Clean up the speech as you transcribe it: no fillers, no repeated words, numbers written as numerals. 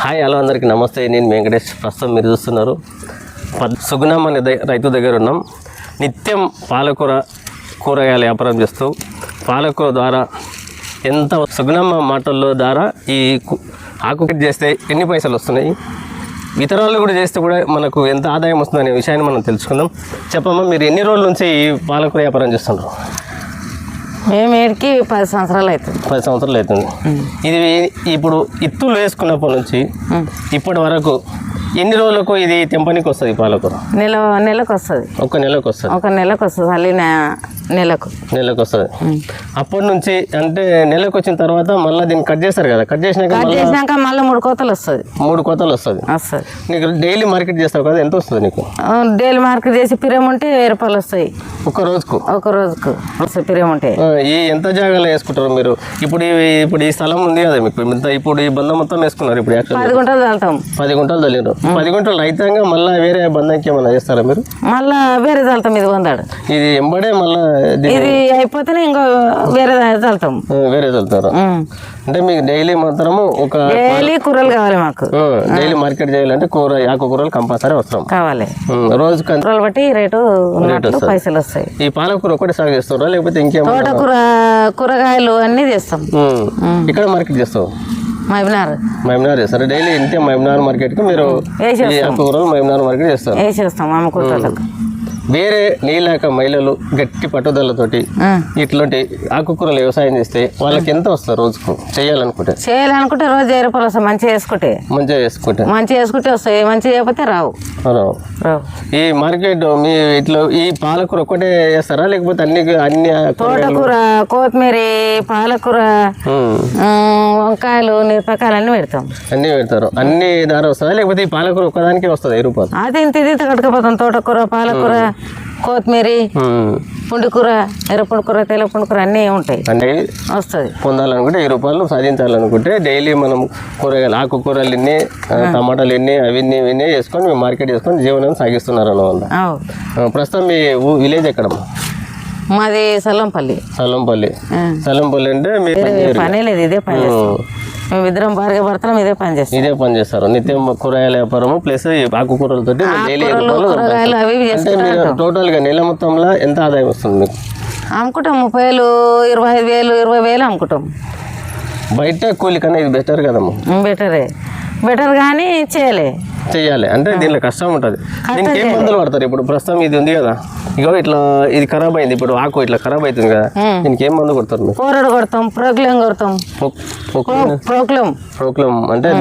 Hi hello అందరికీ నమస్తే. నేను వెంకటేష్. ప్రస్తుతం మీరు చూస్తున్నారు సుగుణమ్మ అనే రైతు దగ్గర ఉన్నాం. నిత్యం పాలకూర కూరగాయల వ్యాపారం చేస్తూ పాలకూర ద్వారా ఎంత సుగుణమ్మ మాటల్లో ద్వారా ఈ ఆకు చేస్తే ఎన్ని పైసలు వస్తున్నాయి, ఇతరులు కూడా చేస్తే కూడా మనకు ఎంత ఆదాయం వస్తుందనే విషయాన్ని మనం తెలుసుకుందాం. చెప్పమ్మా, మీరు ఎన్ని రోజుల నుంచి ఈ పాలకూర వ్యాపారం చేస్తున్నారు? మేము ఏడికి 10 సంవత్సరాలు అవుతుంది. 10 సంవత్సరాలు అవుతుంది. ఇది ఇప్పుడు ఇత్తులు వేసుకున్నప్పటి నుంచి ఇప్పటి వరకు ఎన్ని రోజులకు ఇది తెంపనికి వస్తుంది పాలకూర? నెలకు వస్తుంది. ఒక నెలకు వస్తుంది. ఒక నెలకు వస్తుంది. మళ్ళీ నెలకు వస్తుంది. అప్పటి నుంచి అంటే నెలకు వచ్చిన తర్వాత మళ్ళీ దీన్ని కట్ చేస్తారు కదా, కట్ చేసినాక మళ్ళీ 3 కోతలు వస్తుంది. 3 కోతలు వస్తుంది. నీకు డైలీ మార్కెట్ చేస్తావు కదా, ఎంత వస్తుంది నీకు? డైలీ మార్కెట్ చేసి పిరం ఉంటే 1000 రూపాయలు వస్తాయి. ఒక రోజుకు పిరం ఉంటే. ఈ ఎంత జాగాలో వేసుకుంటారు మీరు? ఇప్పుడు ఈ స్థలం ఉంది కదా మీకు, ఇప్పుడు ఈ బంధం మొత్తం వేసుకున్నారు. ఇప్పుడు 10 గుంటలు చల్లుతాం. 10 గుంటలు చల్లినారు. 10 గుంటలు రైతాంగా మళ్ళీ వేరే బంధంకి ఏమన్నా చేస్తారా మీరు? మళ్ళీ వేరే చల్లుతాం. ఇది వందాడు ఇది ఎంబడే మళ్ళీ ఇది అయిపోతేనే ఇంకో వేరే చల్లుతాం. వేరే చల్లుతారు అంటే మీకు డైలీ మాత్రము ఒక డైలీ కూరలు కావాలి మాకు. డైలీ మార్కెట్ చేయాలంటే ఆకుకూరలు కంపల్సరీ అవసరం కావాలి. రోజు కూరలు బట్టి రేటు పైసలు వస్తాయి. ఈ పాలకూర ఒకటి సాగు చేస్తారా లేకపోతే ఇంకేమో? తోటకూర, కూరగాయలు అన్ని చేస్తాం. ఇక్కడ మార్కెట్ చేస్తాం. మహబూబ్నగర్ చేస్తారు. డైలీ ఇంతే మహబూబ్నగర్ మార్కెట్ కి మీరు ఆకుకూరలు మహబూబ్నగర్ మార్కెట్ చేస్తారు. వేసేస్తాం అమ్ముకుంటాలకు. వేరే నీళ్ళాక మహిళలు గట్టి పట్టుదలతోటి ఇట్లాంటి ఆకుకూరలు వ్యవసాయం చేస్తే వాళ్ళకి ఎంత వస్తారు రోజుకు? చేయాలనుకుంటే రోజు 1000 రూపాయలు వస్తాయి. మంచిగా వేసుకుంటే వస్తాయి. మంచిగా చేయకపోతే రావు. ఈ మార్కెట్ మీ ఇట్లా ఈ పాలకూర ఒక్కటే చేస్తారా లేకపోతే అన్ని తోటకూర, కొత్తిమీర, పాలకూర, వంకాయలు, మిరపకాయలు అన్ని పెడతాం. అన్ని పెడతారు. అన్ని ధర వస్తుందా లేకపోతే ఈ పాలకూర ఒక్కదానికి వస్తుంది 10 రూపాయలు? అది ఇంత కట్టుకుపోతాం. తోటకూర, పాలకూర, కొత్తిమీర, పుండికూర, ఎర్రపుండికూర, తెల్ల పుండికూర అన్నీ ఉంటాయి. అన్నీ వస్తుంది. పొందాలనుకుంటే 10 రూపాయలు సాధించాలనుకుంటే డైలీ మనం కూరగాయలు ఆకుకూరలు ఎన్ని, టమాటాలు ఎన్ని, అవన్నీ ఇవన్నీ చేసుకొని మేము మార్కెట్ చేసుకొని జీవనం సాగిస్తున్నారు అన్నమాట. ప్రస్తుతం మీ విలేజ్ ఎక్కడ? మాది సల్లంపల్లి అంటే పనే లేదు. ఇదే పని మేము ఇద్దరం భార్య భర్తలం ఇదే పని చేస్తారు. నిత్యం కూరగాయల వ్యాపారము ప్లస్ ఆకుకూరలతో టోటల్ గా నెల మొత్తంలో ఎంత ఆదాయం వస్తుంది మీకు? అమ్ముకుంటాం 30,000, 25,000, 20,000 అమ్ముకుంటాం. బయట కూలి కన్నా ఇది బెటర్ కదమ్మా? బెటర్ కానీ చేయాలి అంటే దీనిలో కష్టం ఉంటుంది. దీనికి ఏం మందులు పడతారు? ఇప్పుడు ప్రస్తుతం ఇది ఉంది కదా, ఇగో ఇట్లా ఇది ఖరాబ్ అయింది. ఇప్పుడు ఆకు ఇట్లా ఖరాబ్ అవుతుంది కదా, దీనికి ఏం మందు కొడతారు? కోరడు కొడతాం, ప్రోక్లం కొడతాం. ప్రోక్లం అంటే